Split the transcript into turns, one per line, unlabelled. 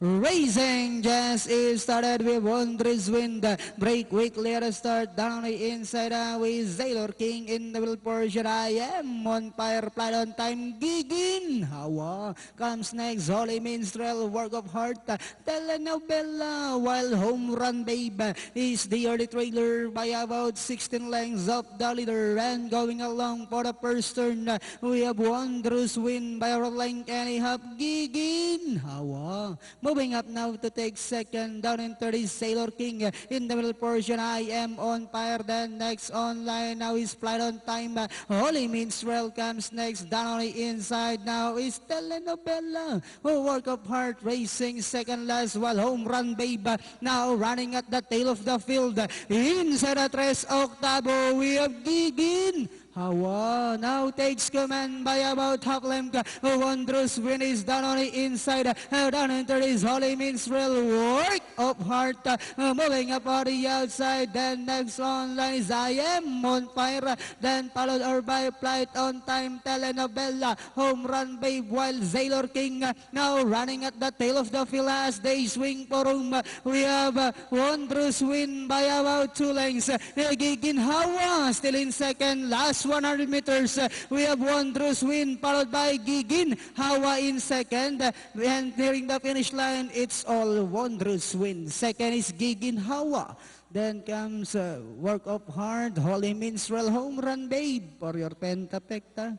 Racing just is started with wondrous wind. Break quickly at the start. Down on the inside with Sailor King in the middle portion. I am on fire. Flight on time. Gigin. Hawa comes next. Holy Minstrel. Work of Heart. Telenovela. While Home Run Babe is the early trailer by about 16 lengths of the leader. And going along for the first turn, we have wondrous wind by a length and a half. Gigin. Hawa. Moving up now to take second, down in 30, Sailor King. In the middle portion, I am on fire. Then next online now is Flight on Time. Holy Minstrel comes next, down on the inside now is Telenovela. Work of Heart racing second last, while Home Run Babe now running at the tail of the field. Inside the Tres Octavo, we have Gigin. Hawa now takes command by about half length. Wondrous Wind is down on the inside. Down enter is Holy Minstrel. Work of Heart moving up on the outside. Then next online is I Am on Fire. Then followed or by Flight on Time, Telenovela, Home Run Babe, while Sailor King now running at the tail of the field as they swing for room. We have Wondrous Wind by about 2 lengths. Gigin Hawa still in second. Last 100 meters, we have Wondrous Wind followed by Gigin Hawa in second, and nearing the finish line, it's all Wondrous Wind. Second is Gigin Hawa. Then comes Work of Heart, Holy Minstrel, Home Run Babe for your Pentapecta.